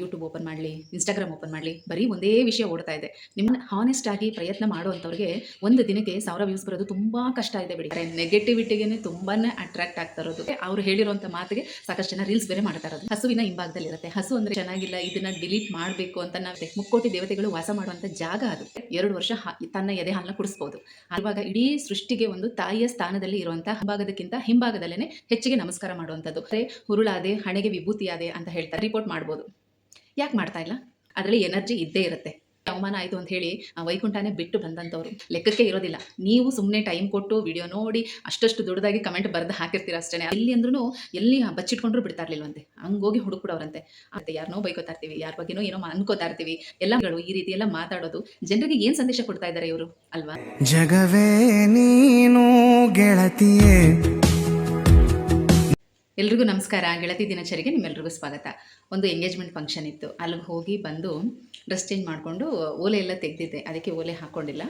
YouTube open ಮಾಡಲಿ, Instagram open ಮಾಡಲಿ, ಬರೀ ಒಂದೇ ವಿಷಯ ಓಡ್ತಾ ಇದೆ. ನಿಮ್ಮನ್ನ ಹಾನೆಸ್ಟ್ ಆಗಿ ಪ್ರಯತ್ನ ಮಾಡುವಂಥವ್ರಿಗೆ ಒಂದು ದಿನಕ್ಕೆ 1000 ವ್ಯೂಸ್ ಬರೋದು ತುಂಬ ಕಷ್ಟ ಇದೆ ಬಿಡಿ. ನೆಗೆಟಿವಿಟಿಗೆ ತುಂಬಾ ಅಟ್ರಾಕ್ಟ್ ಆಗ್ತಾ ಇರೋದು. ಅವ್ರು ಹೇಳಿರುವಂಥ ಮಾತಿಗೆ ಸಾಕಷ್ಟು ಜನ ರೀಲ್ಸ್ ಬೇರೆ ಮಾಡ್ತಾ ಇರೋದು. ಹಸುವಿನ ಹಿಂಭಾಗದಲ್ಲಿ ಇರುತ್ತೆ. ಹಸು ಅಂದರೆ ಚೆನ್ನಾಗಿಲ್ಲ, ಇದನ್ನ ಡಿಲೀಟ್ ಮಾಡಬೇಕು ಅಂತ ನಾವು ಮುಕ್ಕೋಟಿ ದೇವತೆಗಳು ವಾಸ ಮಾಡುವಂಥ ಜಾಗ ಅದು. 2 ವರ್ಷ ತನ್ನ ಎದೆ ಹಾಲನ್ನ ಕುಡಿಸ್ಬೋದು. ಇವಾಗ ಇಡೀ ಸೃಷ್ಟಿಗೆ ಒಂದು ತಾಯಿಯ ಸ್ಥಾನದಲ್ಲಿ ಇರುವಂತಹ ಹಿಂಭಾಗದಕ್ಕಿಂತ ಹಿಂಭಾಗದಲ್ಲೇನೆ ಹೆಚ್ಚಿಗೆ ನಮಸ್ಕಾರ ಮಾಡುವಂಥದ್ದು. ಹುರುಳಾದೆ ಹಣೆಗೆ ವಿಭೂತಿಯಾದೆ ಅಂತ ಹೇಳ್ತಾರೆ, ರಿಪೋರ್ಟ್ ಮಾಡ್ಬೋದು. ಯಾಕೆ ಮಾಡ್ತಾ ಇಲ್ಲ? ಅದರಲ್ಲಿ ಎನರ್ಜಿ ಇದ್ದೇ ಇರುತ್ತೆ. ಅವಮಾನ ಆಯಿತು ಅಂತ ಹೇಳಿ ವೈಕುಂಠನೇ ಬಿಟ್ಟು ಬಂದಂಥವ್ರು ಲೆಕ್ಕಕ್ಕೆ ಇರೋದಿಲ್ಲ. ನೀವು ಸುಮ್ಮನೆ ಟೈಮ್ ಕೊಟ್ಟು ವಿಡಿಯೋ ನೋಡಿ ಅಷ್ಟು ದೊಡ್ಡದಾಗಿ ಕಮೆಂಟ್ ಬರೆದು ಹಾಕಿರ್ತೀರ ಅಷ್ಟೇ. ಎಲ್ಲಿ ಅಂದ್ರೂ ಎಲ್ಲಿ ಬಚ್ಚಿಟ್ಕೊಂಡ್ರು ಬಿಡ್ತಾ ಇರ್ಲಿಲ್ವಂತೆ. ಹಂಗೋಗಿ ಹುಡುಕ್ಬಿಡವ್ರಂತೆ. ಮತ್ತೆ ಯಾರನ್ನೋ ಬೈಕೋತಾ ಇರ್ತೀವಿ, ಯಾರ ಬಗ್ಗೆನೋ ಏನೋ ಅನ್ಕೋತಾ ಇರ್ತೀವಿ. ಎಲ್ಲಗಳು ಈ ರೀತಿ ಎಲ್ಲ ಮಾತಾಡೋದು ಜನರಿಗೆ ಏನು ಸಂದೇಶ ಕೊಡ್ತಾ ಇದ್ದಾರೆ ಇವರು ಅಲ್ವಾ? ಜಗವೇ ನೀನು ಗೆಳತಿಯೇ. ಎಲ್ರಿಗೂ ನಮಸ್ಕಾರ. ಗೆಳತಿ ದಿನಚರಿಗೆ ನಿಮ್ಮೆಲ್ರಿಗೂ ಸ್ವಾಗತ. ಒಂದು ಎಂಗೇಜ್ಮೆಂಟ್ ಫಂಕ್ಷನ್ ಇತ್ತು, ಅಲ್ಲಿಗೆ ಹೋಗಿ ಬಂದು ಡ್ರೆಸ್ ಚೇಂಜ್ ಮಾಡಿಕೊಂಡು ಓಲೆ ಎಲ್ಲ ತೆಗೆದಿದ್ದೆ, ಅದಕ್ಕೆ ಓಲೆ ಹಾಕ್ಕೊಂಡಿಲ್ಲ.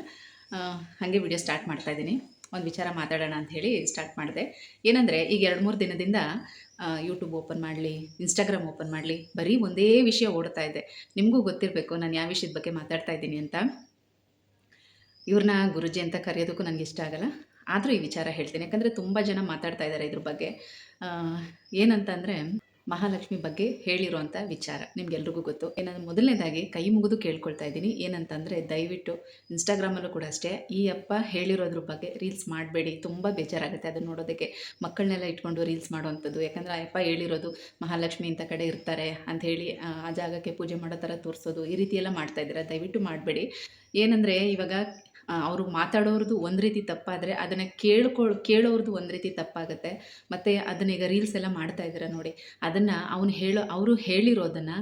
ಹಾಗೆ ವಿಡಿಯೋ ಸ್ಟಾರ್ಟ್ ಮಾಡ್ತಾಯಿದ್ದೀನಿ. ಒಂದು ವಿಚಾರ ಮಾತಾಡೋಣ ಅಂತ ಹೇಳಿ ಸ್ಟಾರ್ಟ್ ಮಾಡಿದೆ. ಏನಂದರೆ ಈಗ 2-3 ದಿನದಿಂದ ಯೂಟ್ಯೂಬ್ ಓಪನ್ ಮಾಡಲಿ, ಇನ್ಸ್ಟಾಗ್ರಾಮ್ ಓಪನ್ ಮಾಡಲಿ, ಬರೀ ಒಂದೇ ವಿಷಯ ಓಡ್ತಾ ಇದೆ. ನಿಮಗೂ ಗೊತ್ತಿರಬೇಕು ನಾನು ಯಾವ ವಿಷಯದ ಬಗ್ಗೆ ಮಾತಾಡ್ತಾ ಇದ್ದೀನಿ ಅಂತ. ಇವ್ರನ್ನ ಗುರುಜಿ ಅಂತ ಕರೆಯೋದಕ್ಕೂ ನನಗೆ ಇಷ್ಟ ಆಗಲ್ಲ, ಆದರೂ ಈ ವಿಚಾರ ಹೇಳ್ತೀನಿ. ಯಾಕಂದರೆ ತುಂಬ ಜನ ಮಾತಾಡ್ತಾ ಇದ್ದಾರೆ ಇದ್ರ ಬಗ್ಗೆ. ಏನಂತಂದರೆ ಮಹಾಲಕ್ಷ್ಮಿ ಬಗ್ಗೆ ಹೇಳಿರುವಂಥ ವಿಚಾರ ನಿಮ್ಗೆಲ್ರಿಗೂ ಗೊತ್ತು. ಏನಂದ್ರೆ ಮೊದಲನೇದಾಗಿ ಕೈ ಮುಗಿದು ಕೇಳ್ಕೊಳ್ತಾ ಇದ್ದೀನಿ. ಏನಂತಂದರೆ ದಯವಿಟ್ಟು ಇನ್ಸ್ಟಾಗ್ರಾಮಲ್ಲೂ ಕೂಡ ಅಷ್ಟೇ ಈ ಅಪ್ಪ ಹೇಳಿರೋದ್ರ ಬಗ್ಗೆ ರೀಲ್ಸ್ ಮಾಡಬೇಡಿ. ತುಂಬ ಬೇಜಾರಾಗುತ್ತೆ ಅದನ್ನು ನೋಡೋದಕ್ಕೆ. ಮಕ್ಕಳನ್ನೆಲ್ಲ ಇಟ್ಕೊಂಡು ರೀಲ್ಸ್ ಮಾಡೋವಂಥದ್ದು. ಯಾಕಂದರೆ ಆ ಅಪ್ಪ ಹೇಳಿರೋದು ಮಹಾಲಕ್ಷ್ಮಿ ಇಂಥ ಕಡೆ ಇರ್ತಾರೆ ಅಂಥೇಳಿ ಆ ಜಾಗಕ್ಕೆ ಪೂಜೆ ಮಾಡೋ ಥರ ತೋರಿಸೋದು, ಈ ರೀತಿ ಎಲ್ಲ ಮಾಡ್ತಾಯಿದ್ದೀರಾ. ದಯವಿಟ್ಟು ಮಾಡಬೇಡಿ. ಏನಂದರೆ ಇವಾಗ ಅವರು ಮಾತಾಡೋರ್ದು ಒಂದು ರೀತಿ ತಪ್ಪಾದರೆ ಅದನ್ನು ಕೇಳೋರ್ದು ಒಂದು ರೀತಿ ತಪ್ಪಾಗುತ್ತೆ. ಮತ್ತು ಅದನ್ನೀಗ ರೀಲ್ಸ್ ಎಲ್ಲ ಮಾಡ್ತಾ ಇದ್ದೀರ ನೋಡಿ, ಅದನ್ನು ಅವರು ಹೇಳಿರೋದನ್ನು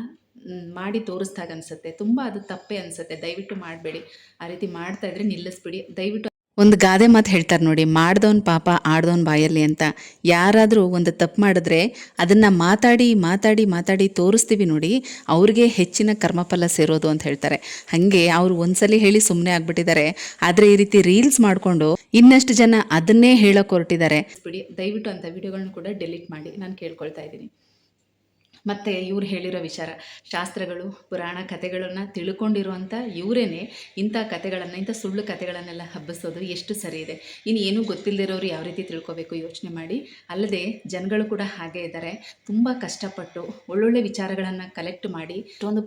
ಮಾಡಿ ತೋರಿಸ್ದಾಗ ಅನಿಸುತ್ತೆ. ತುಂಬ ಅದು ತಪ್ಪೇ ಅನಿಸುತ್ತೆ. ದಯವಿಟ್ಟು ಮಾಡಬೇಡಿ. ಆ ರೀತಿ ಮಾಡ್ತಾಯಿದ್ರೆ ನಿಲ್ಲಿಸ್ಬಿಡಿ ದಯವಿಟ್ಟು. ಒಂದು ಗಾದೆ ಮಾತು ಹೇಳ್ತಾರೆ ನೋಡಿ, ಮಾಡ್ದವನ್ ಪಾಪ ಆಡ್ದವನ್ ಬಾಯಲ್ಲಿ ಅಂತ. ಯಾರಾದರೂ ಒಂದು ತಪ್ಪು ಮಾಡಿದ್ರೆ ಅದನ್ನು ಮಾತಾಡಿ ತೋರಿಸ್ತೀವಿ ನೋಡಿ, ಅವ್ರಿಗೆ ಹೆಚ್ಚಿನ ಕರ್ಮಫಲ ಸೇರೋದು ಅಂತ ಹೇಳ್ತಾರೆ. ಹಾಗೆ ಅವರು ಒಂದ್ಸಲಿ ಹೇಳಿ ಸುಮ್ಮನೆ ಆಗ್ಬಿಟ್ಟಿದ್ದಾರೆ. ಆದರೆ ಈ ರೀತಿ ರೀಲ್ಸ್ ಮಾಡಿಕೊಂಡು ಇನ್ನಷ್ಟು ಜನ ಅದನ್ನೇ ಹೇಳೋಕೆ ಹೊರಟಿದ್ದಾರೆ. ಬಿಡಿ ದಯವಿಟ್ಟು ಅಂಥ ವಿಡಿಯೋಗಳನ್ನ ಕೂಡ ಡಿಲೀಟ್ ಮಾಡಿ ನಾನು ಕೇಳ್ಕೊಳ್ತಾ ಇದ್ದೀನಿ. ಮತ್ತು ಇವ್ರು ಹೇಳಿರೋ ವಿಚಾರ, ಶಾಸ್ತ್ರಗಳು ಪುರಾಣ ಕಥೆಗಳನ್ನು ತಿಳ್ಕೊಂಡಿರುವಂಥ ಇವರೇನೆ ಇಂಥ ಕಥೆಗಳನ್ನು, ಇಂಥ ಸುಳ್ಳು ಕಥೆಗಳನ್ನೆಲ್ಲ ಹಬ್ಬಿಸೋದು ಎಷ್ಟು ಸರಿ ಇದೆ? ಇನ್ನು ಏನೂ ಗೊತ್ತಿಲ್ಲದಿರೋರು ಯಾವ ರೀತಿ ತಿಳ್ಕೊಬೇಕು ಯೋಚನೆ ಮಾಡಿ. ಅಲ್ಲದೆ ಜನಗಳು ಕೂಡ ಹಾಗೆ ಇದ್ದಾರೆ. ತುಂಬ ಕಷ್ಟಪಟ್ಟು ಒಳ್ಳೊಳ್ಳೆ ವಿಚಾರಗಳನ್ನು ಕಲೆಕ್ಟ್ ಮಾಡಿ ಇಷ್ಟೊಂದು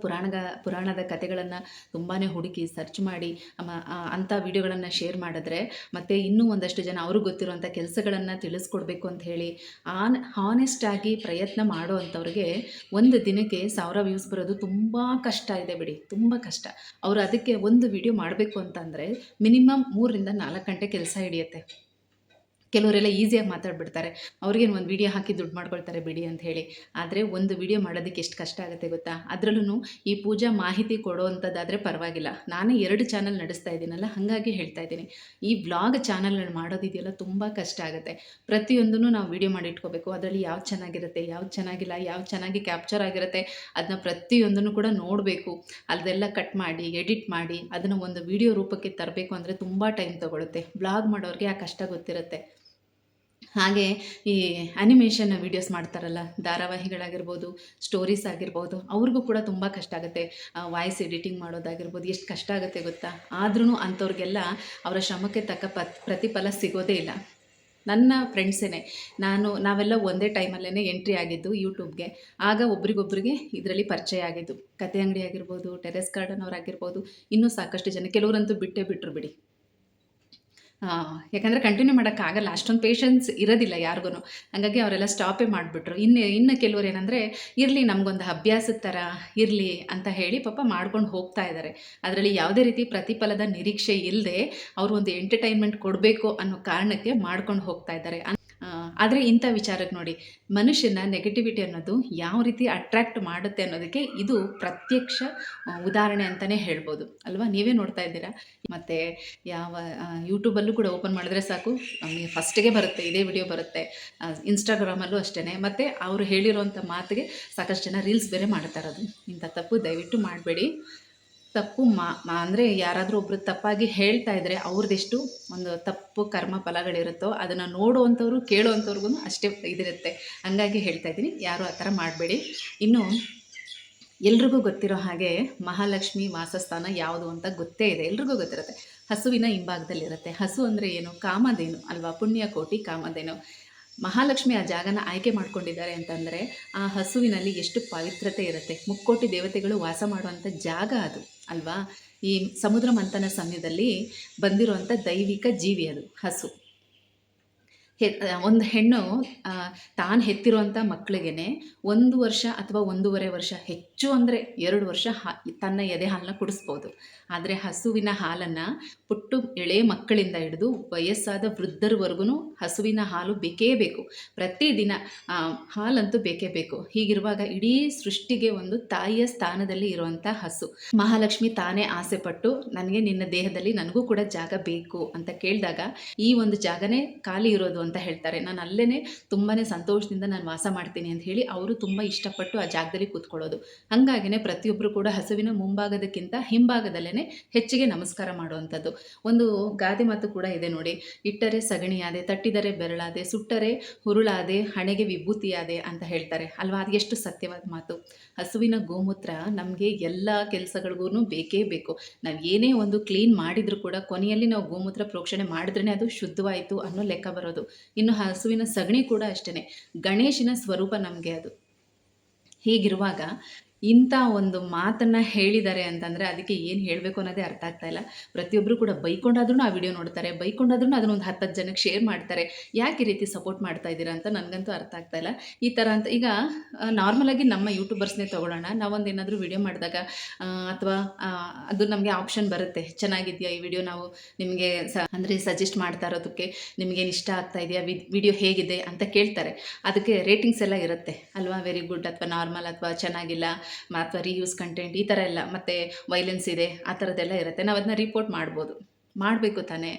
ಪುರಾಣದ ಕಥೆಗಳನ್ನು ತುಂಬಾ ಹುಡುಕಿ ಸರ್ಚ್ ಮಾಡಿ ಅಂಥ ವಿಡಿಯೋಗಳನ್ನು ಶೇರ್ ಮಾಡಿದ್ರೆ, ಮತ್ತು ಇನ್ನೂ ಒಂದಷ್ಟು ಜನ ಅವ್ರಿಗೆ ಗೊತ್ತಿರುವಂಥ ಕೆಲಸಗಳನ್ನು ತಿಳಿಸ್ಕೊಡ್ಬೇಕು ಅಂತ ಹೇಳಿ ಹಾನೆಸ್ಟಾಗಿ ಪ್ರಯತ್ನ ಮಾಡೋ ಅಂಥವ್ರಿಗೆ ಒಂದು ದಿನಕ್ಕೆ 1000 ವ್ಯೂಸ್ ಬರೋದು ತುಂಬ ಕಷ್ಟ ಇದೆ ಬಿಡಿ, ತುಂಬ ಕಷ್ಟ. ಅವರು ಅದಕ್ಕೆ ಒಂದು ವಿಡಿಯೋ ಮಾಡಬೇಕು ಅಂತಂದರೆ ಮಿನಿಮಮ್ 3ರಿಂದ 4 ಗಂಟೆ ಕೆಲಸ ಹಿಡಿಯುತ್ತೆ. ಕೆಲವರೆಲ್ಲ ಈಸಿಯಾಗಿ ಮಾತಾಡ್ಬಿಡ್ತಾರೆ, ಅವ್ರಿಗೇನು ಒಂದು ವಿಡಿಯೋ ಹಾಕಿ ದುಡ್ಡು ಮಾಡ್ಕೊಳ್ತಾರೆ ಬಿಡಿ ಅಂತ ಹೇಳಿ. ಆದರೆ ಒಂದು ವಿಡಿಯೋ ಮಾಡೋದಕ್ಕೆ ಎಷ್ಟು ಕಷ್ಟ ಆಗುತ್ತೆ ಗೊತ್ತಾ? ಅದರಲ್ಲೂ ಈ ಪೂಜಾ ಮಾಹಿತಿ ಕೊಡೋವಂಥದ್ದಾದರೆ ಪರವಾಗಿಲ್ಲ. ನಾನೇ 2 ಚಾನಲ್ ನಡೆಸ್ತಾ ಇದ್ದೀನಲ್ಲ, ಹಾಗಾಗಿ ಹೇಳ್ತಾ ಇದ್ದೀನಿ. ಈ ವ್ಲಾಗ್ ಚಾನಲ್ಗಳು ಮಾಡೋದಿದೆಯಲ್ಲ ತುಂಬ ಕಷ್ಟ ಆಗುತ್ತೆ. ಪ್ರತಿಯೊಂದನ್ನು ನಾವು ವಿಡಿಯೋ ಮಾಡಿ ಇಟ್ಕೋಬೇಕು. ಅದರಲ್ಲಿ ಯಾವ್ದು ಚೆನ್ನಾಗಿರುತ್ತೆ, ಯಾವ್ದು ಚೆನ್ನಾಗಿಲ್ಲ, ಯಾವ್ದು ಚೆನ್ನಾಗಿ ಕ್ಯಾಪ್ಚರ್ ಆಗಿರುತ್ತೆ ಅದನ್ನ ಪ್ರತಿಯೊಂದನ್ನು ಕೂಡ ನೋಡಬೇಕು. ಅದೆಲ್ಲ ಕಟ್ ಮಾಡಿ ಎಡಿಟ್ ಮಾಡಿ ಅದನ್ನು ಒಂದು ವಿಡಿಯೋ ರೂಪಕ್ಕೆ ತರಬೇಕು ಅಂದರೆ ತುಂಬ ಟೈಮ್ ತೊಗೊಳುತ್ತೆ. ವ್ಲಾಗ್ ಮಾಡೋರಿಗೆ ಆ ಕಷ್ಟ ಗೊತ್ತಿರುತ್ತೆ. ಹಾಗೆ ಈ ಆ್ಯನಿಮೇಷನ್ ವೀಡಿಯೋಸ್ ಮಾಡ್ತಾರಲ್ಲ, ಧಾರಾವಾಹಿಗಳಾಗಿರ್ಬೋದು, ಸ್ಟೋರೀಸ್ ಆಗಿರ್ಬೋದು, ಅವ್ರಿಗೂ ಕೂಡ ತುಂಬ ಕಷ್ಟ ಆಗುತ್ತೆ. ವಾಯ್ಸ್ ಎಡಿಟಿಂಗ್ ಮಾಡೋದಾಗಿರ್ಬೋದು, ಎಷ್ಟು ಕಷ್ಟ ಆಗುತ್ತೆ ಗೊತ್ತಾ? ಆದ್ರೂ ಅಂಥವ್ರಿಗೆಲ್ಲ ಅವರ ಶ್ರಮಕ್ಕೆ ತಕ್ಕ ಪ್ರತಿಫಲ ಸಿಗೋದೇ ಇಲ್ಲ. ನನ್ನ ಫ್ರೆಂಡ್ಸೇ ನಾವೆಲ್ಲ ಒಂದೇ ಟೈಮಲ್ಲೇ ಎಂಟ್ರಿ ಆಗಿದ್ದು ಯೂಟ್ಯೂಬ್ಗೆ. ಆಗ ಒಬ್ರಿಗೊಬ್ರಿಗೆ ಇದರಲ್ಲಿ ಪರಿಚಯ ಆಗಿದ್ದು. ಕತೆ ಅಂಗಡಿ ಆಗಿರ್ಬೋದು, ಟೆರೆಸ್ ಗಾರ್ಡನ್ ಅವರಾಗಿರ್ಬೋದು, ಇನ್ನೂ ಸಾಕಷ್ಟು ಜನ. ಕೆಲವರಂತೂ ಬಿಟ್ಟರು ಬಿಡಿ. ಯಾಕಂದರೆ ಕಂಟಿನ್ಯೂ ಮಾಡೋಕ್ಕಾಗಲ್ಲ, ಅಷ್ಟೊಂದು ಪೇಷನ್ಸ್ ಇರೋದಿಲ್ಲ ಯಾರಿಗೂ. ಹಾಗಾಗಿ ಅವರೆಲ್ಲ ಸ್ಟಾಪೇ ಮಾಡಿಬಿಟ್ರು. ಇನ್ನು ಕೆಲವ್ರು ಏನಂದರೆ ಇರಲಿ ನಮಗೊಂದು ಅಭ್ಯಾಸದ ಥರ ಇರಲಿ ಅಂತ ಹೇಳಿ ಪಾಪ ಮಾಡ್ಕೊಂಡು ಹೋಗ್ತಾ ಇದ್ದಾರೆ. ಅದರಲ್ಲಿ ಯಾವುದೇ ರೀತಿ ಪ್ರತಿಫಲದ ನಿರೀಕ್ಷೆ ಇಲ್ಲದೆ ಅವರು ಒಂದು ಎಂಟರ್ಟೈನ್ಮೆಂಟ್ ಕೊಡಬೇಕು ಅನ್ನೋ ಕಾರಣಕ್ಕೆ ಮಾಡ್ಕೊಂಡು ಹೋಗ್ತಾ ಇದ್ದಾರೆ. ಆದರೆ ಇಂಥ ವಿಚಾರಕ್ಕೆ ನೋಡಿ, ಮನುಷ್ಯನ ನೆಗೆಟಿವಿಟಿ ಅನ್ನೋದು ಯಾವ ರೀತಿ ಅಟ್ರ್ಯಾಕ್ಟ್ ಮಾಡುತ್ತೆ ಅನ್ನೋದಕ್ಕೆ ಇದು ಪ್ರತ್ಯಕ್ಷ ಉದಾಹರಣೆ ಅಂತಲೇ ಹೇಳ್ಬೋದು ಅಲ್ವಾ? ನೀವೇ ನೋಡ್ತಾ ಇದ್ದೀರಾ. ಮತ್ತು ಯಾವ ಯೂಟ್ಯೂಬಲ್ಲೂ ಕೂಡ ಓಪನ್ ಮಾಡಿದ್ರೆ ಸಾಕು ನಮಗೆ ಫಸ್ಟಿಗೆ ಬರುತ್ತೆ, ಇದೇ ವಿಡಿಯೋ ಬರುತ್ತೆ. ಇನ್ಸ್ಟಾಗ್ರಾಮಲ್ಲೂ ಅಷ್ಟೇ. ಮತ್ತು ಅವರು ಹೇಳಿರೋಂಥ ಮಾತಿಗೆ ಸಾಕಷ್ಟು ಜನ ರೀಲ್ಸ್ ಬೇರೆ ಮಾಡ್ತಾ ಇರೋದು. ಇಂಥ ತಪ್ಪು ದಯವಿಟ್ಟು ಮಾಡಬೇಡಿ. ತಪ್ಪು ಅಂದರೆ ಯಾರಾದರೂ ಒಬ್ಬರು ತಪ್ಪಾಗಿ ಹೇಳ್ತಾ ಇದ್ದರೆ ಅವ್ರದ್ದೆಷ್ಟು ಒಂದು ತಪ್ಪು ಕರ್ಮ ಫಲಗಳಿರುತ್ತೋ ಅದನ್ನು ನೋಡುವಂಥವ್ರು ಕೇಳುವಂಥವ್ರಿಗೂ ಅಷ್ಟೇ ಇದಿರುತ್ತೆ. ಹಂಗಾಗಿ ಹೇಳ್ತಾ ಇದ್ದೀನಿ, ಯಾರೂ ಆ ಥರ ಮಾಡಬೇಡಿ. ಇನ್ನು ಎಲ್ರಿಗೂ ಗೊತ್ತಿರೋ ಹಾಗೆ ಮಹಾಲಕ್ಷ್ಮಿ ವಾಸಸ್ಥಾನ ಯಾವುದು ಅಂತ ಗೊತ್ತೇ ಇದೆ, ಎಲ್ರಿಗೂ ಗೊತ್ತಿರುತ್ತೆ. ಹಸುವಿನ ಹಿಂಭಾಗದಲ್ಲಿರುತ್ತೆ. ಹಸು ಅಂದರೆ ಏನು? ಕಾಮಧೇನು ಅಲ್ವಾ, ಪುಣ್ಯಕೋಟಿ ಕಾಮಧೇನು. ಮಹಾಲಕ್ಷ್ಮಿ ಆ ಜಾಗನ ಆಯ್ಕೆ ಮಾಡ್ಕೊಂಡಿದ್ದಾರೆ ಅಂತಂದರೆ ಆ ಹಸುವಿನಲ್ಲಿ ಎಷ್ಟು ಪವಿತ್ರತೆ ಇರುತ್ತೆ. ಮುಕ್ಕೋಟಿ ದೇವತೆಗಳು ವಾಸ ಮಾಡುವಂಥ ಜಾಗ ಅದು ಅಲ್ವಾ. ಈ ಸಮುದ್ರ ಮಂಥನ ಸಮಯದಲ್ಲಿ ಬಂದಿರುವಂಥ ದೈವಿಕ ಜೀವಿ ಅದು ಹಸು. ಒಂದು ಹೆಣ್ಣು ತಾನು ಹೆತ್ತಿರುವಂಥ ಮಕ್ಕಳಿಗೆ 1 ವರ್ಷ ಅಥವಾ 1.5 ವರ್ಷ, ಹೆಚ್ಚು ಅಂದರೆ 2 ವರ್ಷ ತನ್ನ ಎದೆ ಹಾಲನ್ನ ಕುಡಿಸ್ಬೋದು. ಆದರೆ ಹಸುವಿನ ಹಾಲನ್ನು ಪುಟ್ಟು ಎಳೆ ಮಕ್ಕಳಿಂದ ಹಿಡಿದು ವಯಸ್ಸಾದ ವೃದ್ಧರವರೆಗೂ ಹಸುವಿನ ಹಾಲು ಬೇಕೇ ಬೇಕು. ಪ್ರತಿದಿನ ಹಾಲಂತೂ ಬೇಕೇ ಬೇಕು. ಹೀಗಿರುವಾಗ ಇಡೀ ಸೃಷ್ಟಿಗೆ ಒಂದು ತಾಯಿಯ ಸ್ಥಾನದಲ್ಲಿ ಇರುವಂಥ ಹಸು. ಮಹಾಲಕ್ಷ್ಮಿ ತಾನೇ ಆಸೆ ಪಟ್ಟು ನನಗೆ ನಿನ್ನ ದೇಹದಲ್ಲಿ ನನಗೂ ಕೂಡ ಜಾಗ ಬೇಕು ಅಂತ ಕೇಳಿದಾಗ ಈ ಒಂದು ಜಾಗನೇ ಖಾಲಿ ಇರೋದು ಅಂತ ಹೇಳ್ತಾರೆ. ನಾನು ಅಲ್ಲೇ ತುಂಬಾ ಸಂತೋಷದಿಂದ ನಾನು ವಾಸ ಮಾಡ್ತೀನಿ ಅಂತ ಹೇಳಿ ಅವರು ತುಂಬ ಇಷ್ಟಪಟ್ಟು ಆ ಜಾಗದಲ್ಲಿ ಕೂತ್ಕೊಳ್ಳೋದು. ಹಾಗಾಗಿನೇ ಪ್ರತಿಯೊಬ್ಬರು ಕೂಡ ಹಸುವಿನ ಮುಂಭಾಗದಕ್ಕಿಂತ ಹಿಂಭಾಗದಲ್ಲೇ ಹೆಚ್ಚಿಗೆ ನಮಸ್ಕಾರ ಮಾಡುವಂಥದ್ದು. ಒಂದು ಗಾದೆ ಮಾತು ಕೂಡ ಇದೆ ನೋಡಿ, ಇಟ್ಟರೆ ಸಗಣಿಯಾದೆ, ತಟ್ಟಿದರೆ ಬೆರಳಾದೆ, ಸುಟ್ಟರೆ ಹುರುಳಾದೆ, ಹಣೆಗೆ ವಿಭೂತಿಯಾದೆ ಅಂತ ಹೇಳ್ತಾರೆ ಅಲ್ವಾ. ಅದು ಎಷ್ಟು ಸತ್ಯವಾದ ಮಾತು. ಹಸುವಿನ ಗೋಮೂತ್ರ ನಮಗೆ ಎಲ್ಲ ಕೆಲಸಗಳಿಗೂ ಬೇಕೇ ಬೇಕು. ನಾವು ಏನೇ ಒಂದು ಕ್ಲೀನ್ ಮಾಡಿದರೂ ಕೂಡ ಕೊನೆಯಲ್ಲಿ ನಾವು ಗೋಮೂತ್ರ ಪ್ರೋಕ್ಷಣೆ ಮಾಡಿದ್ರೇ ಅದು ಶುದ್ಧವಾಯಿತು ಅನ್ನೋ ಲೆಕ್ಕ ಬರೋದು. ಇನ್ನು ಹಸುವಿನ ಸಗಣಿ ಕೂಡ ಅಷ್ಟೇ, ಗಣೇಶನ ಸ್ವರೂಪ ನಮಗೆ ಅದು. ಹೀಗಿರುವಾಗ ಇಂಥ ಒಂದು ಮಾತನ್ನು ಹೇಳಿದ್ದಾರೆ ಅಂತಂದರೆ ಅದಕ್ಕೆ ಏನು ಹೇಳಬೇಕು ಅನ್ನೋದೇ ಅರ್ಥ ಆಗ್ತಾ ಇಲ್ಲ. ಪ್ರತಿಯೊಬ್ಬರು ಕೂಡ ಬೈಕೊಂಡಾದ್ರೂ ಆ ವಿಡಿಯೋ ನೋಡ್ತಾರೆ, ಬೈಕೊಂಡಾದ್ರೂ ಅದನ್ನೊಂದು 10 ಜನಕ್ಕೆ ಶೇರ್ ಮಾಡ್ತಾರೆ. ಯಾಕೆ ಈ ರೀತಿ ಸಪೋರ್ಟ್ ಮಾಡ್ತಾ ಇದ್ದೀರಾ ಅಂತ ನನಗಂತೂ ಅರ್ಥ ಆಗ್ತಾ ಇಲ್ಲ. ಈ ಥರ ಅಂತ ಈಗ ನಾರ್ಮಲಾಗಿ ನಮ್ಮ ಯೂಟ್ಯೂಬರ್ಸ್ನೇ ತೊಗೊಳ್ಳೋಣ. ನಾವೊಂದು ಏನಾದರೂ ವಿಡಿಯೋ ಮಾಡಿದಾಗ ಅಥವಾ ಅದು ನಮಗೆ ಆಪ್ಷನ್ ಬರುತ್ತೆ, ಚೆನ್ನಾಗಿದೆಯಾ ಈ ವಿಡಿಯೋ, ನಾವು ನಿಮಗೆ ಅಂದರೆ ಸಜೆಸ್ಟ್ ಮಾಡ್ತಾ ಇರೋದಕ್ಕೆ ನಿಮಗೇನು ಇಷ್ಟ ಆಗ್ತಾ ಇದೆಯಾ, ವಿಡಿಯೋ ಹೇಗಿದೆ ಅಂತ ಕೇಳ್ತಾರೆ. ಅದಕ್ಕೆ ರೇಟಿಂಗ್ಸ್ ಎಲ್ಲ ಇರುತ್ತೆ ಅಲ್ವಾ, ವೆರಿ ಗುಡ್ ಅಥವಾ ನಾರ್ಮಲ್ ಅಥವಾ ಚೆನ್ನಾಗಿಲ್ಲ ಅಥವಾ ರೀಯೂಸ್ ಕಂಟೆಂಟ್ ಈ ಥರ ಎಲ್ಲ, ಮತ್ತು ವೈಲೆನ್ಸ್ ಇದೆ ಆ ಥರದ್ದೆಲ್ಲ ಇರುತ್ತೆ. ನಾವು ಅದನ್ನ ರಿಪೋರ್ಟ್ ಮಾಡಬೇಕು ತಾನೇ.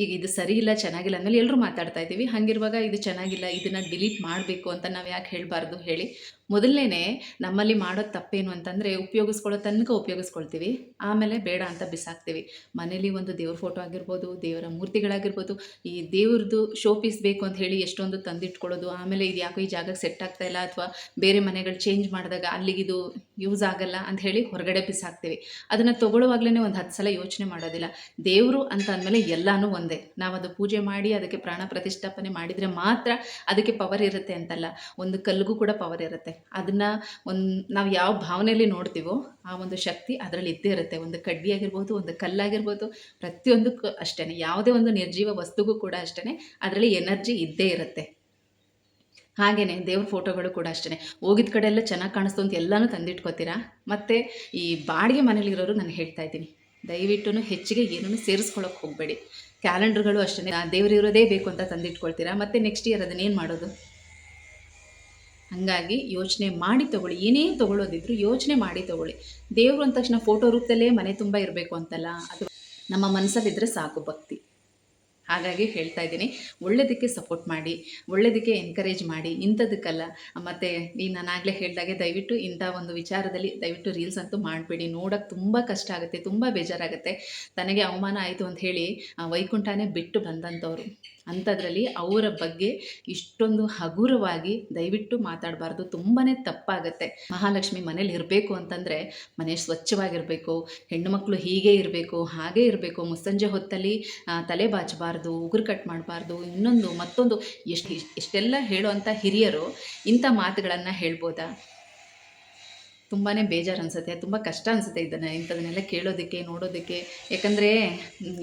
ಈಗ ಇದು ಸರಿ ಇಲ್ಲ, ಚೆನ್ನಾಗಿಲ್ಲ ಅಂದಮೇಲೆ ಎಲ್ಲರೂ ಮಾತಾಡ್ತಾ ಇದ್ದೀವಿ. ಹಾಗಿರುವಾಗ ಇದು ಚೆನ್ನಾಗಿಲ್ಲ, ಇದನ್ನು ಡಿಲೀಟ್ ಮಾಡಬೇಕು ಅಂತ ನಾವು ಯಾಕೆ ಹೇಳಬಾರ್ದು ಹೇಳಿ. ಮೊದಲನೇ ನಮ್ಮಲ್ಲಿ ಮಾಡೋದು ತಪ್ಪೇನು ಅಂತಂದರೆ ಉಪಯೋಗಿಸ್ಕೊಳ್ಳೋ ತನಕ ಉಪಯೋಗಿಸ್ಕೊಳ್ತೀವಿ, ಆಮೇಲೆ ಬೇಡ ಅಂತ ಬಿಸಾಕ್ತೀವಿ. ಮನೇಲಿ ಒಂದು ದೇವ್ರ ಫೋಟೋ ಆಗಿರ್ಬೋದು, ದೇವರ ಮೂರ್ತಿಗಳಾಗಿರ್ಬೋದು, ಈ ದೇವ್ರದ್ದು ಶೋ ಪೀಸ್ ಬೇಕು ಅಂತ ಹೇಳಿ ಎಷ್ಟೊಂದು ತಂದಿಟ್ಕೊಳ್ಳೋದು, ಆಮೇಲೆ ಇದು ಯಾಕೋ ಈ ಜಾಗಕ್ಕೆ ಸೆಟ್ ಆಗ್ತಾ ಇಲ್ಲ ಅಥವಾ ಬೇರೆ ಮನೆಗಳು ಚೇಂಜ್ ಮಾಡಿದಾಗ ಅಲ್ಲಿಗಿದು ಯೂಸ್ ಆಗಲ್ಲ ಅಂತ ಹೇಳಿ ಹೊರಗಡೆ ಬಿಸಾಕ್ತೀವಿ. ಅದನ್ನು ತೊಗೊಳ್ಳುವಾಗಲೇ ಒಂದು 10 ಸಲ ಯೋಚನೆ ಮಾಡೋದಿಲ್ಲ. ದೇವರು ಅಂತ ಅಂದಮೇಲೆ ಎಲ್ಲನೂ ಒಂದೇ. ನಾವು ಅದು ಪೂಜೆ ಮಾಡಿ ಅದಕ್ಕೆ ಪ್ರಾಣ ಪ್ರತಿಷ್ಠಾಪನೆ ಮಾಡಿದರೆ ಮಾತ್ರ ಅದಕ್ಕೆ ಪವರ್ ಇರುತ್ತೆ ಅಂತಲ್ಲ, ಒಂದು ಕಲ್ಲಿಗೂ ಕೂಡ ಪವರ್ ಇರುತ್ತೆ. ಅದನ್ನು ನಾವು ಯಾವ ಭಾವನೆಯಲ್ಲಿ ನೋಡ್ತೀವೋ ಆ ಒಂದು ಶಕ್ತಿ ಅದರಲ್ಲಿ ಇದ್ದೇ ಇರುತ್ತೆ. ಒಂದು ಕಡ್ಡಿ ಆಗಿರ್ಬೋದು, ಒಂದು ಕಲ್ಲಾಗಿರ್ಬೋದು, ಪ್ರತಿಯೊಂದಕ್ಕೂ ಅಷ್ಟೇ. ಯಾವುದೇ ಒಂದು ನಿರ್ಜೀವ ವಸ್ತುಗೂ ಕೂಡ ಅಷ್ಟೇ ಅದರಲ್ಲಿ ಎನರ್ಜಿ ಇದ್ದೇ ಇರುತ್ತೆ. ಹಾಗೆಯೇ ದೇವ್ರ ಫೋಟೋಗಳು ಕೂಡ ಅಷ್ಟೇ, ಹೋಗಿದ ಕಡೆ ಎಲ್ಲ ಚೆನ್ನಾಗಿ ಕಾಣಿಸ್ತು ಅಂತ ಎಲ್ಲನೂ ತಂದಿಟ್ಕೋತೀರಾ. ಮತ್ತು ಈ ಬಾಡಿಗೆ ಮನೇಲಿರೋರು ನಾನು ಹೇಳ್ತಾ ಇದ್ದೀನಿ, ದಯವಿಟ್ಟು ಹೆಚ್ಚಿಗೆ ಏನೂ ಸೇರಿಸ್ಕೊಳ್ಳೋಕೆ ಹೋಗಬೇಡಿ. ಕ್ಯಾಲೆಂಡರ್ಗಳು ಅಷ್ಟೇ, ದೇವರಿರೋದೇ ಬೇಕು ಅಂತ ತಂದಿಟ್ಕೊಳ್ತೀರಾ, ಮತ್ತು ನೆಕ್ಸ್ಟ್ ಇಯರ್ ಅದನ್ನೇನು ಮಾಡೋದು? ಹಾಗಾಗಿ ಯೋಚನೆ ಮಾಡಿ ತೊಗೊಳ್ಳಿ. ಏನೇ ತೊಗೊಳ್ಳೋದಿದ್ರು ಯೋಚನೆ ಮಾಡಿ ತೊಗೊಳ್ಳಿ. ದೇವರು ಅಂದ ತಕ್ಷಣ ಫೋಟೋ ರೂಪದಲ್ಲೇ ಮನೆ ತುಂಬ ಇರಬೇಕು ಅಂತಲ್ಲ, ಅದು ನಮ್ಮ ಮನಸ್ಸಲ್ಲಿದ್ದರೆ ಸಾಕು ಭಕ್ತಿ. ಹಾಗಾಗಿ ಹೇಳ್ತಾ ಇದ್ದೀನಿ, ಒಳ್ಳೆಯದಕ್ಕೆ ಸಪೋರ್ಟ್ ಮಾಡಿ, ಒಳ್ಳೆಯದಕ್ಕೆ ಎನ್ಕರೇಜ್ ಮಾಡಿ, ಇಂಥದಕ್ಕಲ್ಲ. ಮತ್ತು ನಾನು ಆಗಲೇ ಹೇಳಿದಾಗೆ ದಯವಿಟ್ಟು ಇಂಥ ಒಂದು ವಿಚಾರದಲ್ಲಿ ದಯವಿಟ್ಟು ರೀಲ್ಸ್ ಅಂತೂ ಮಾಡಬೇಡಿ. ನೋಡೋಕ್ಕೆ ತುಂಬ ಕಷ್ಟ ಆಗುತ್ತೆ, ತುಂಬ ಬೇಜಾರಾಗುತ್ತೆ. ತನಗೆ ಅವಮಾನ ಆಯಿತು ಅಂತ ಹೇಳಿ ವೈಕುಂಠನೇ ಬಿಟ್ಟು ಬಂದಂಥವ್ರು, ಅಂಥದ್ರಲ್ಲಿ ಅವರ ಬಗ್ಗೆ ಇಷ್ಟೊಂದು ಹಗುರವಾಗಿ ದಯವಿಟ್ಟು ಮಾತಾಡಬಾರ್ದು, ತುಂಬಾ ತಪ್ಪಾಗುತ್ತೆ. ಮಹಾಲಕ್ಷ್ಮಿ ಮನೇಲಿ ಇರಬೇಕು ಅಂತಂದರೆ ಮನೆ ಸ್ವಚ್ಛವಾಗಿರಬೇಕು, ಹೆಣ್ಣು ಮಕ್ಕಳು ಹೀಗೆ ಇರಬೇಕು, ಹಾಗೇ ಇರಬೇಕು, ಮುಸ್ಸಂಜೆ ಹೊತ್ತಲ್ಲಿ ತಲೆ ಬಾಚಬಾರ್ದು, ಉಗುರು ಕಟ್ ಮಾಡಬಾರ್ದು, ಇನ್ನೊಂದು ಮತ್ತೊಂದು ಎಷ್ಟೆಲ್ಲ ಹೇಳುವಂಥ ಹಿರಿಯರು ಇಂಥ ಮಾತುಗಳನ್ನು ಹೇಳ್ಬೋದಾ? ತುಂಬಾ ಬೇಜಾರು ಅನಿಸುತ್ತೆ, ತುಂಬ ಕಷ್ಟ ಅನಿಸುತ್ತೆ ಇಂಥದನ್ನೆಲ್ಲ ಕೇಳೋದಕ್ಕೆ, ನೋಡೋದಕ್ಕೆ. ಯಾಕಂದರೆ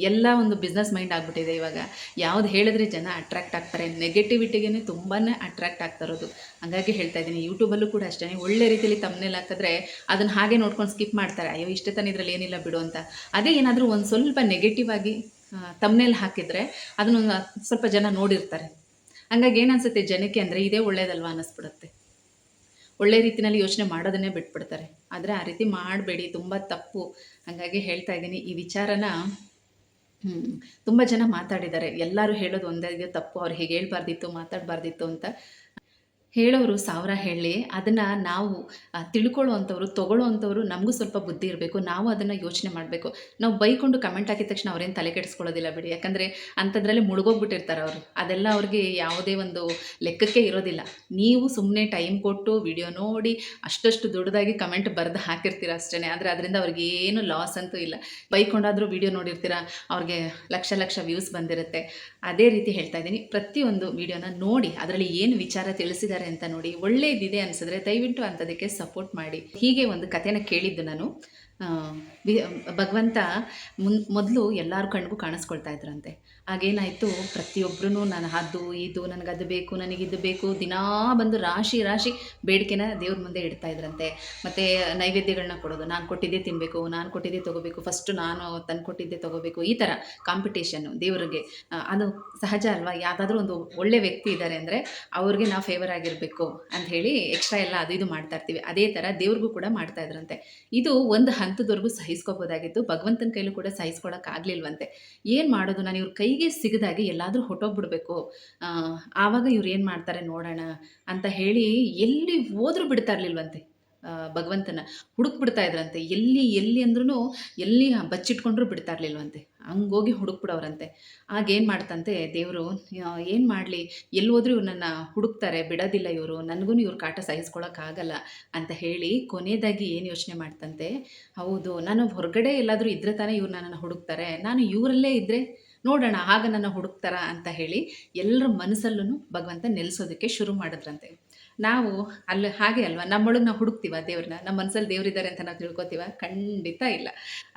ಎಲ್ಲ ಒಂದು ಬಿಸ್ನೆಸ್ ಮೈಂಡ್ ಆಗಿಬಿಟ್ಟಿದೆ ಇವಾಗ. ಯಾವುದು ಹೇಳಿದ್ರೆ ಜನ ಅಟ್ರ್ಯಾಕ್ಟ್ ಆಗ್ತಾರೆ, ನೆಗೆಟಿವಿಟಿಗೆ ತುಂಬಾ ಅಟ್ರ್ಯಾಕ್ಟ್ ಆಗ್ತಾ ಇರೋದು. ಹಾಗಾಗಿ ಹೇಳ್ತಾ ಇದ್ದೀನಿ, ಯೂಟ್ಯೂಬಲ್ಲೂ ಕೂಡ ಅಷ್ಟೇ, ಒಳ್ಳೆ ರೀತಿಯಲ್ಲಿ ತಮ್ಮನೇಲಿ ಹಾಕಿದ್ರೆ ಅದನ್ನು ಹಾಗೆ ನೋಡ್ಕೊಂಡು ಸ್ಕಿಪ್ ಮಾಡ್ತಾರೆ. ಅಯ್ಯೋ ಇಷ್ಟೇ ತಾನೇ ಇದರಲ್ಲಿ ಏನಿಲ್ಲ ಬಿಡು ಅಂತ. ಅದೇ ಏನಾದರೂ ಒಂದು ಸ್ವಲ್ಪ ನೆಗೆಟಿವ್ ಆಗಿ ತಮ್ಮನೇಲಿ ಹಾಕಿದರೆ ಅದನ್ನೊಂದು ಸ್ವಲ್ಪ ಜನ ನೋಡಿರ್ತಾರೆ. ಹಾಗಾಗಿ ಏನು ಅನಿಸುತ್ತೆ ಜನಕ್ಕೆ ಅಂದರೆ ಇದೇ ಒಳ್ಳೇದಲ್ವ ಅನ್ನಿಸ್ಬಿಡುತ್ತೆ. ಒಳ್ಳೆ ರೀತಿಯಲ್ಲಿ ಯೋಚನೆ ಮಾಡೋದನ್ನೇ ಬಿಟ್ಬಿಡ್ತಾರೆ. ಆದರೆ ಆ ರೀತಿ ಮಾಡಬೇಡಿ, ತುಂಬ ತಪ್ಪು. ಹಾಗಾಗಿ ಹೇಳ್ತಾ ಇದ್ದೀನಿ, ಈ ವಿಚಾರನ ತುಂಬ ಜನ ಮಾತಾಡಿದ್ದಾರೆ. ಎಲ್ಲರೂ ಹೇಳೋದು ಒಂದೇ, ತಪ್ಪು, ಅವ್ರು ಹೇಗೆ ಹೇಳ್ಬಾರ್ದಿತ್ತು, ಮಾತಾಡಬಾರ್ದಿತ್ತು ಅಂತ. ಹೇಳೋರು ಸಾವಿರ ಹೇಳಿ ಅದನ್ನು ನಾವು ತಿಳ್ಕೊಳ್ಳೋ ಅಂಥವ್ರು ತೊಗೊಳ್ಳೋ ಅಂಥವ್ರು ನಮಗೂ ಸ್ವಲ್ಪ ಬುದ್ಧಿ ಇರಬೇಕು. ನಾವು ಅದನ್ನು ಯೋಚನೆ ಮಾಡಬೇಕು. ನಾವು ಬೈಕೊಂಡು ಕಮೆಂಟ್ ಹಾಕಿದ ತಕ್ಷಣ ಅವ್ರೇನು ತಲೆ ಕೆಡಿಸ್ಕೊಳ್ಳೋದಿಲ್ಲ ಬಿಡಿ. ಯಾಕಂದರೆ ಅಂಥದ್ರಲ್ಲಿ ಮುಳುಗೋಗ್ಬಿಟ್ಟಿರ್ತಾರೆ ಅವರು. ಅದೆಲ್ಲ ಅವ್ರಿಗೆ ಯಾವುದೇ ಒಂದು ಲೆಕ್ಕಕ್ಕೆ ಇರೋದಿಲ್ಲ. ನೀವು ಸುಮ್ಮನೆ ಟೈಮ್ ಕೊಟ್ಟು ವಿಡಿಯೋ ನೋಡಿ ಅಷ್ಟಷ್ಟು ದೊಡ್ಡದಾಗಿ ಕಮೆಂಟ್ ಬರೆದು ಹಾಕಿರ್ತೀರ ಅಷ್ಟೇ. ಆದರೆ ಅದರಿಂದ ಅವ್ರಿಗೇನು ಲಾಸ್ ಅಂತೂ ಇಲ್ಲ. ಬೈಕೊಂಡಾದರೂ ವಿಡಿಯೋ ನೋಡಿರ್ತೀರ, ಅವ್ರಿಗೆ ಲಕ್ಷ ಲಕ್ಷ ವ್ಯೂಸ್ ಬಂದಿರುತ್ತೆ. ಅದೇ ರೀತಿ ಹೇಳ್ತಾ ಇದ್ದೀನಿ, ಪ್ರತಿಯೊಂದು ವಿಡಿಯೋನ ನೋಡಿ ಅದರಲ್ಲಿ ಏನು ವಿಚಾರ ತಿಳಿಸಿದ್ದಾರೆ ಅಂತ ನೋಡಿ. ಒಳ್ಳೇದಿದೆ ಅನಿಸಿದ್ರೆ ದಯವಿಟ್ಟು ಅಂಥದಕ್ಕೆ ಸಪೋರ್ಟ್ ಮಾಡಿ. ಹೀಗೆ ಒಂದು ಕಥೆನ ಕೇಳಿದ್ದು ನಾನು. ಭಗವಂತ ಮೊದಲು ಎಲ್ಲರ ಕಣ್ಗೂ ಕಾಣಿಸ್ಕೊಳ್ತಾ ಇದ್ರಂತೆ. ಆಗೇನಾಯಿತು, ಪ್ರತಿಯೊಬ್ಬರೂ ನಾನು ಅದು ಇದು ನನಗದು ಬೇಕು, ನನಗಿದು ಬೇಕು, ದಿನಾ ಬಂದು ರಾಶಿ ರಾಶಿ ಬೇಡಿಕೆನ ದೇವ್ರ ಮುಂದೆ ಇಡ್ತಾ ಇದ್ರಂತೆ. ಮತ್ತು ನೈವೇದ್ಯಗಳನ್ನ ಕೊಡೋದು, ನಾನು ಕೊಟ್ಟಿದ್ದೇ ತಿನ್ನಬೇಕು, ನಾನು ಕೊಟ್ಟಿದ್ದೇ ತೊಗೋಬೇಕು, ಫಸ್ಟು ನಾನು ತಂದು ಕೊಟ್ಟಿದ್ದೇ ತೊಗೋಬೇಕು, ಈ ಥರ ಕಾಂಪಿಟೇಷನ್ನು ದೇವ್ರಿಗೆ. ಅದು ಸಹಜ ಅಲ್ವಾ? ಯಾವುದಾದ್ರೂ ಒಂದು ಒಳ್ಳೆ ವ್ಯಕ್ತಿ ಇದ್ದಾರೆ ಅಂದರೆ ಅವ್ರಿಗೆ ನಾವು ಫೇವರ್ ಆಗಿರಬೇಕು ಅಂತ ಹೇಳಿ ಎಕ್ಸ್ಟ್ರಾ ಎಲ್ಲ ಅದು ಇದು ಮಾಡ್ತಾ ಇರ್ತೀವಿ. ಅದೇ ಥರ ದೇವ್ರಿಗೂ ಕೂಡ ಮಾಡ್ತಾ ಇದ್ರಂತೆ. ಇದು ಒಂದು ಹಂತದವರೆಗೂ ಸಹಿಸ್ಕೋಬೋದಾಗಿತ್ತು. ಭಗವಂತನ ಕೈಲೂ ಕೂಡ ಸಹಿಸ್ಕೊಳಕ್ಕಾಗಲಿಲ್ವಂತೆ. ಏನು ಮಾಡೋದು, ನಾನು ಇವ್ರ ಕೈಗೆ ಸಿಗದಾಗೆ ಎಲ್ಲಾದರೂ ಹೊಟ್ಟೋಗ್ಬಿಡ್ಬೇಕು, ಆವಾಗ ಇವ್ರು ಏನು ಮಾಡ್ತಾರೆ ನೋಡೋಣ ಅಂತ ಹೇಳಿ ಎಲ್ಲಿ ಹೋದ್ರೂ ಬಿಡ್ತಾ ಇರಲಿಲ್ವಂತೆ. ಭಗವಂತನ ಹುಡುಕ್ಬಿಡ್ತಾ ಇದ್ರಂತೆ. ಎಲ್ಲಿ ಎಲ್ಲಿ ಅಂದ್ರೂ ಎಲ್ಲಿ ಬಚ್ಚಿಟ್ಕೊಂಡ್ರೂ ಬಿಡ್ತಾ ಇರಲಿಲ್ವಂತೆ. ಹಂಗೋಗಿ ಹುಡುಕ್ಬಿಡೋರಂತೆ. ಆಗೇನು ಮಾಡ್ತಂತೆ ದೇವರು, ಏನು ಮಾಡಲಿ, ಎಲ್ಲಿ ಹೋದ್ರೂ ಇವ್ರನ್ನ ಹುಡುಕ್ತಾರೆ, ಬಿಡೋದಿಲ್ಲ ಇವರು, ನನಗೂ ಇವ್ರ ಕಾಟ ಸಹಿಸ್ಕೊಳಕ್ಕಾಗಲ್ಲ ಅಂತ ಹೇಳಿ ಕೊನೆಯದಾಗಿ ಏನು ಯೋಚನೆ ಮಾಡ್ತಂತೆ, ಹೌದು ನಾನು ಹೊರಗಡೆ ಎಲ್ಲಾದರೂ ಇದ್ರೆ ತಾನೇ ಇವ್ರು ನನ್ನನ್ನು ಹುಡುಕ್ತಾರೆ, ನಾನು ಇವರಲ್ಲೇ ಇದ್ದರೆ ನೋಡೋಣ ಆಗ ನನ್ನ ಹುಡುಕ್ತಾರ ಅಂತ ಹೇಳಿ ಎಲ್ಲರ ಮನಸ್ಸಲ್ಲೂ ಭಗವಂತ ನೆಲೆಸೋದಕ್ಕೆ ಶುರು ಮಾಡಿದ್ರಂತೆ. ನಾವು ಅಲ್ಲಿ ಹಾಗೆ ಅಲ್ವಾ, ನಮ್ಮೊಳಗೆ ನಾವು ಹುಡುಕ್ತೀವ ದೇವ್ರನ್ನ, ನಮ್ಮ ಮನಸ್ಸಲ್ಲಿ ದೇವರಿದ್ದಾರೆ ಅಂತ ನಾವು ತಿಳ್ಕೊತೀವ? ಖಂಡಿತ ಇಲ್ಲ.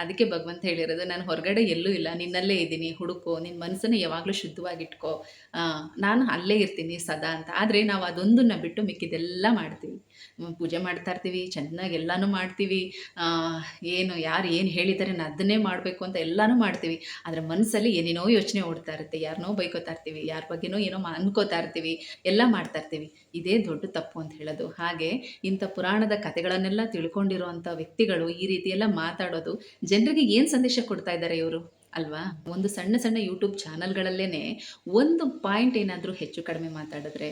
ಅದಕ್ಕೆ ಭಗವಂತ ಹೇಳಿರೋದು, ನಾನು ಹೊರಗಡೆ ಎಲ್ಲೂ ಇಲ್ಲ, ನಿನ್ನಲ್ಲೇ ಇದ್ದೀನಿ, ಹುಡುಕೋ, ನಿನ್ನ ಮನಸ್ಸನ್ನು ಯಾವಾಗಲೂ ಶುದ್ಧವಾಗಿಟ್ಕೋ, ನಾನು ಅಲ್ಲೇ ಇರ್ತೀನಿ ಸದಾ ಅಂತ. ಆದರೆ ನಾವು ಅದೊಂದನ್ನು ಬಿಟ್ಟು ಮಿಕ್ಕಿದೆಲ್ಲ ಮಾಡ್ತೀವಿ. ಪೂಜೆ ಮಾಡ್ತಾ ಇರ್ತೀವಿ, ಚೆನ್ನಾಗಿ ಎಲ್ಲನೂ ಮಾಡ್ತೀವಿ, ಏನು ಯಾರು ಏನು ಹೇಳಿದ್ದಾರೆ ನಾನು ಅದನ್ನೇ ಮಾಡಬೇಕು ಅಂತ ಎಲ್ಲನೂ ಮಾಡ್ತೀವಿ. ಆದರೆ ಮನಸ್ಸಲ್ಲಿ ಏನೇನೋ ಯೋಚನೆ ಓಡ್ತಾ ಇರುತ್ತೆ, ಯಾರನ್ನೋ ಬೈಕೋತಾ ಇರ್ತೀವಿ, ಯಾರ ಬಗ್ಗೆನೋ ಏನೋ ಅನ್ಕೋತಾ ಇರ್ತೀವಿ, ಎಲ್ಲ ಮಾಡ್ತಾ ಇರ್ತೀವಿ. ಇದೇ ದೊಡ್ಡ ತಪ್ಪು ಅಂತ ಹೇಳೋದು. ಹಾಗೆ ಇಂಥ ಪುರಾಣದ ಕಥೆಗಳನ್ನೆಲ್ಲ ತಿಳ್ಕೊಂಡಿರೋವಂಥ ವ್ಯಕ್ತಿಗಳು ಈ ರೀತಿ ಎಲ್ಲ ಮಾತಾಡೋದು ಜನರಿಗೆ ಏನು ಸಂದೇಶ ಕೊಡ್ತಾ ಇದ್ದಾರೆ ಇವರು ಅಲ್ವಾ? ಒಂದು ಸಣ್ಣ ಸಣ್ಣ ಯೂಟ್ಯೂಬ್ ಚಾನಲ್ಗಳಲ್ಲೇ ಒಂದು ಪಾಯಿಂಟ್ ಏನಾದರೂ ಹೆಚ್ಚು ಕಡಿಮೆ ಮಾತಾಡಿದ್ರೆ,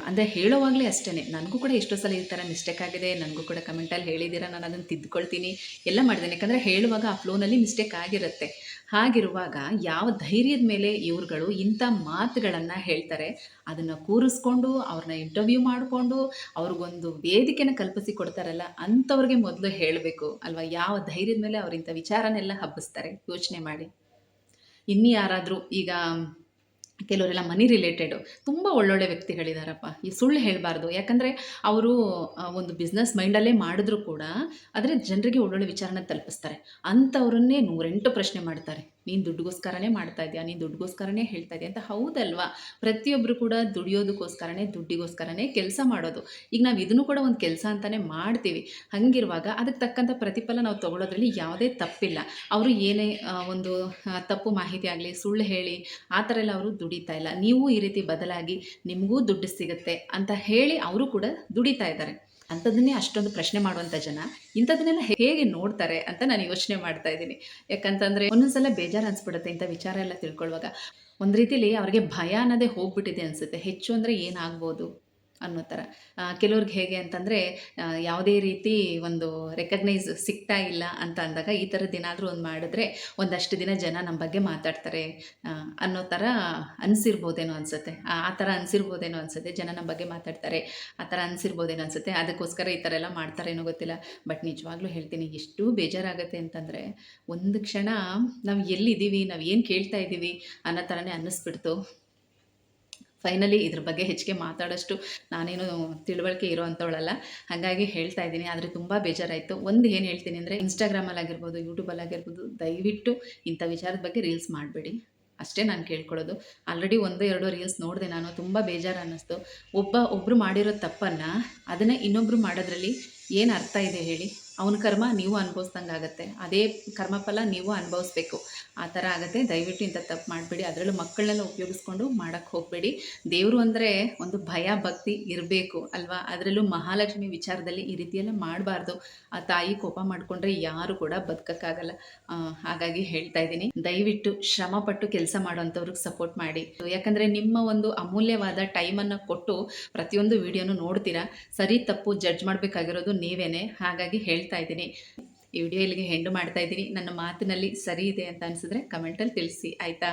ಅಂದರೆ ಹೇಳೋವಾಗಲೇ ಅಷ್ಟೇ, ನನಗೂ ಕೂಡ ಎಷ್ಟೋ ಸಲ ಈ ಥರ ಮಿಸ್ಟೇಕ್ ಆಗಿದೆ, ನನಗೂ ಕೂಡ ಕಮೆಂಟಲ್ಲಿ ಹೇಳಿದ್ದೀರಾ, ನಾನು ಅದನ್ನು ತಿದ್ದುಕೊಳ್ತೀನಿ, ಎಲ್ಲ ಮಾಡಿದ್ದೇನೆ. ಯಾಕಂದರೆ ಹೇಳುವಾಗ ಆ ಫ್ಲೋನಲ್ಲಿ ಮಿಸ್ಟೇಕ್ ಆಗಿರುತ್ತೆ. ಹಾಗಿರುವಾಗ ಯಾವ ಧೈರ್ಯದ ಮೇಲೆ ಇವ್ರುಗಳು ಇಂಥ ಮಾತುಗಳನ್ನು ಹೇಳ್ತಾರೆ? ಅದನ್ನು ಕೂರಿಸ್ಕೊಂಡು ಅವ್ರನ್ನ ಇಂಟರ್ವ್ಯೂ ಮಾಡಿಕೊಂಡು ಅವ್ರಿಗೊಂದು ವೇದಿಕೆನ ಕಲ್ಪಿಸಿ ಕೊಡ್ತಾರಲ್ಲ, ಅಂಥವ್ರಿಗೆ ಮೊದಲು ಹೇಳಬೇಕು ಅಲ್ವಾ? ಯಾವ ಧೈರ್ಯದ ಮೇಲೆ ಅವ್ರು ಇಂಥ ವಿಚಾರನೆಲ್ಲ ಹಬ್ಬಿಸ್ತಾರೆ ಯೋಚನೆ ಮಾಡಿ. ಇನ್ನು ಯಾರಾದರೂ ಈಗ ಕೆಲವರೆಲ್ಲ ಮನಿ ರಿಲೇಟೆಡು ತುಂಬ ಒಳ್ಳೊಳ್ಳೆ ವ್ಯಕ್ತಿಗಳಿದಾರಪ್ಪ. ಈ ಸುಳ್ಳು ಹೇಳಬಾರ್ದು. ಯಾಕಂದರೆ ಅವರು ಒಂದು ಬಿಸ್ನೆಸ್ ಮೈಂಡಲ್ಲೇ ಮಾಡಿದ್ರು ಕೂಡ ಆದರೆ ಜನರಿಗೆ ಒಳ್ಳೊಳ್ಳೆ ವಿಚಾರನ ತಲುಪಿಸ್ತಾರೆ. ಅಂಥವ್ರನ್ನೇ 108 ಪ್ರಶ್ನೆ ಮಾಡ್ತಾರೆ. ನೀನು ದುಡ್ಡಿಗೋಸ್ಕರನೇ ಮಾಡ್ತಾ ಇದೆಯಾ, ನೀನು ದುಡ್ಡಿಗೋಸ್ಕರನೇ ಹೇಳ್ತಾ ಇದೆಯಾ ಅಂತ. ಹೌದಲ್ವಾ? ಪ್ರತಿಯೊಬ್ಬರು ಕೂಡ ದುಡಿಯೋದಕ್ಕೋಸ್ಕರನೇ, ದುಡ್ಡಿಗೋಸ್ಕರನೇ ಕೆಲಸ ಮಾಡೋದು. ಈಗ ನಾವು ಇದನ್ನು ಕೂಡ ಒಂದು ಕೆಲಸ ಅಂತಲೇ ಮಾಡ್ತೀವಿ. ಹಾಗಿರುವಾಗ ಅದಕ್ಕೆ ತಕ್ಕಂಥ ಪ್ರತಿಫಲ ನಾವು ತೊಗೊಳ್ಳೋದ್ರಲ್ಲಿ ಯಾವುದೇ ತಪ್ಪಿಲ್ಲ. ಅವರು ಏನೇ ಒಂದು ತಪ್ಪು ಮಾಹಿತಿ ಆಗಲಿ, ಸುಳ್ಳು ಹೇಳಿ ಆ ಥರ ಎಲ್ಲ ಅವರು ದುಡಿತಾ ಇಲ್ಲ. ನೀವು ಈ ರೀತಿ ಬದಲಾಗಿ ನಿಮಗೂ ದುಡ್ಡು ಸಿಗುತ್ತೆ ಅಂತ ಹೇಳಿ ಅವರು ಕೂಡ ದುಡಿತಾ ಇದ್ದಾರೆ. ಅಂಥದ್ದನ್ನೇ ಅಷ್ಟೊಂದು ಪ್ರಶ್ನೆ ಮಾಡುವಂಥ ಜನ ಇಂಥದನ್ನೆಲ್ಲ ಹೇಗೆ ನೋಡ್ತಾರೆ ಅಂತ ನಾನು ಯೋಚನೆ ಮಾಡ್ತಾ ಇದ್ದೀನಿ. ಯಾಕಂತಂದರೆ ಒಂದೊಂದ್ಸಲ ಬೇಜಾರು ಅನಿಸ್ಬಿಡುತ್ತೆ ಇಂಥ ವಿಚಾರ ಎಲ್ಲ ತಿಳ್ಕೊಳ್ಳುವಾಗ. ಒಂದು ರೀತಿಲಿ ಅವ್ರಿಗೆ ಭಯ ಅನ್ನೋದೇ ಹೋಗ್ಬಿಟ್ಟಿದೆ ಅನಿಸುತ್ತೆ. ಹೆಚ್ಚು ಅಂದರೆ ಏನಾಗ್ಬೋದು ಅನ್ನೋ ಥರ. ಕೆಲವ್ರಿಗೆ ಹೇಗೆ ಅಂತಂದರೆ ಯಾವುದೇ ರೀತಿ ಒಂದು ರೆಕಗ್ನೈಸ್ ಸಿಗ್ತಾ ಇಲ್ಲ ಅಂತ ಅಂದಾಗ ಈ ಥರದ್ದೇನಾದರೂ ಒಂದು ಮಾಡಿದ್ರೆ ಒಂದಷ್ಟು ದಿನ ಜನ ನಮ್ಮ ಬಗ್ಗೆ ಮಾತಾಡ್ತಾರೆ ಅನ್ನೋ ಥರ ಅನಿಸಿರ್ಬೋದೇನೋ ಅನಿಸುತ್ತೆ. ಆ ಥರ ಅನಿಸಿರ್ಬೋದೇನೋ ಅನಿಸುತ್ತೆ. ಜನ ನಮ್ಮ ಬಗ್ಗೆ ಮಾತಾಡ್ತಾರೆ ಆ ಥರ ಅನಿಸಿರ್ಬೋದೇನೋ ಅನಿಸುತ್ತೆ. ಅದಕ್ಕೋಸ್ಕರ ಈ ಥರ ಎಲ್ಲ ಮಾಡ್ತಾರೇನೋ ಗೊತ್ತಿಲ್ಲ. ಬಟ್ ನಿಜವಾಗ್ಲೂ ಹೇಳ್ತೀನಿ, ಎಷ್ಟು ಬೇಜಾರಾಗುತ್ತೆ ಅಂತಂದರೆ ಒಂದು ಕ್ಷಣ ನಾವು ಎಲ್ಲಿದ್ದೀವಿ, ನಾವು ಏನು ಕೇಳ್ತಾ ಇದ್ದೀವಿ ಅನ್ನೋ ಥರನೇ ಅನ್ನಿಸ್ಬಿಡ್ತು. ಫೈನಲಿ ಇದ್ರ ಬಗ್ಗೆ ಹೆಚ್ಚಿಗೆ ಮಾತಾಡೋಷ್ಟು ನಾನೇನು ತಿಳುವಳಿಕೆ ಇರೋ ಅಂಥವಳಲ್ಲ. ಹಾಗಾಗಿ ಹೇಳ್ತಾ ಇದ್ದೀನಿ. ಆದರೆ ತುಂಬ ಬೇಜಾರಾಯಿತು. ಒಂದು ಏನು ಹೇಳ್ತೀನಿ ಅಂದರೆ, ಇನ್ಸ್ಟಾಗ್ರಾಮಲ್ಲಾಗಿರ್ಬೋದು, ಯೂಟ್ಯೂಬಲ್ಲಾಗಿರ್ಬೋದು, ದಯವಿಟ್ಟು ಇಂಥ ವಿಚಾರದ ಬಗ್ಗೆ ರೀಲ್ಸ್ ಮಾಡಬೇಡಿ. ಅಷ್ಟೇ ನಾನು ಕೇಳ್ಕೊಳ್ಳೋದು. ಆಲ್ರೆಡಿ 1-2 ರೀಲ್ಸ್ ನೋಡಿದೆ ನಾನು. ತುಂಬ ಬೇಜಾರು ಅನ್ನಿಸ್ತು. ಒಬ್ಬರು ಮಾಡಿರೋ ತಪ್ಪನ್ನು ಅದನ್ನೇ ಇನ್ನೊಬ್ಬರು ಮಾಡೋದ್ರಲ್ಲಿ ಏನು ಅರ್ಥ ಇದೆ ಹೇಳಿ? ಅವನ ಕರ್ಮ ನೀವು ಅನುಭವಿಸ್ದಂಗೆ ಆಗುತ್ತೆ, ಅದೇ ಕರ್ಮಫಲ ನೀವು ಅನುಭವಿಸ್ಬೇಕು, ಆ ಥರ ಆಗುತ್ತೆ. ದಯವಿಟ್ಟು ಇಂಥ ತಪ್ಪು ಮಾಡಬೇಡಿ, ಅದರಲ್ಲೂ ಮಕ್ಕಳನ್ನೆಲ್ಲ ಉಪಯೋಗಿಸ್ಕೊಂಡು ಮಾಡೋಕ್ಕೆ ಹೋಗಬೇಡಿ. ದೇವರು ಅಂದರೆ ಒಂದು ಭಯ ಭಕ್ತಿ ಇರಬೇಕು ಅಲ್ವಾ, ಅದರಲ್ಲೂ ಮಹಾಲಕ್ಷ್ಮಿ ವಿಚಾರದಲ್ಲಿ ಈ ರೀತಿಯೆಲ್ಲ ಮಾಡಬಾರ್ದು. ಆ ತಾಯಿ ಕೋಪ ಮಾಡಿಕೊಂಡ್ರೆ ಯಾರು ಕೂಡ ಬದುಕೋಕ್ಕಾಗಲ್ಲ. ಹಾಗಾಗಿ ಹೇಳ್ತಾ ಇದ್ದೀನಿ, ದಯವಿಟ್ಟು ಶ್ರಮಪಟ್ಟು ಕೆಲಸ ಮಾಡೋವಂಥವ್ರಿಗೆ ಸಪೋರ್ಟ್ ಮಾಡಿ. ಯಾಕಂದರೆ ನಿಮ್ಮ ಒಂದು ಅಮೂಲ್ಯವಾದ ಟೈಮನ್ನು ಕೊಟ್ಟು ಪ್ರತಿಯೊಂದು ವಿಡಿಯೋನು ನೋಡ್ತೀರಾ, ಸರಿ ತಪ್ಪು ಜಡ್ಜ್ ಮಾಡಬೇಕಾಗಿರೋದು ನೀವೇನೆ. ಹಾಗಾಗಿ ಹೇಳ್ತಾ ಇದ್ದೀನಿ, ಈ ವಿಡಿಯೋ ಇಲ್ಲಿಗೆ ಹೆಂಡು ಮಾಡ್ತಾ ಇದ್ದೀನಿ. ನನ್ನ ಮಾತಿನಲ್ಲಿ ಸರಿ ಇದೆ ಅಂತ ಅನಿಸಿದ್ರೆ ಕಮೆಂಟಲ್ಲಿ ತಿಳಿಸಿ, ಆಯಿತಾ?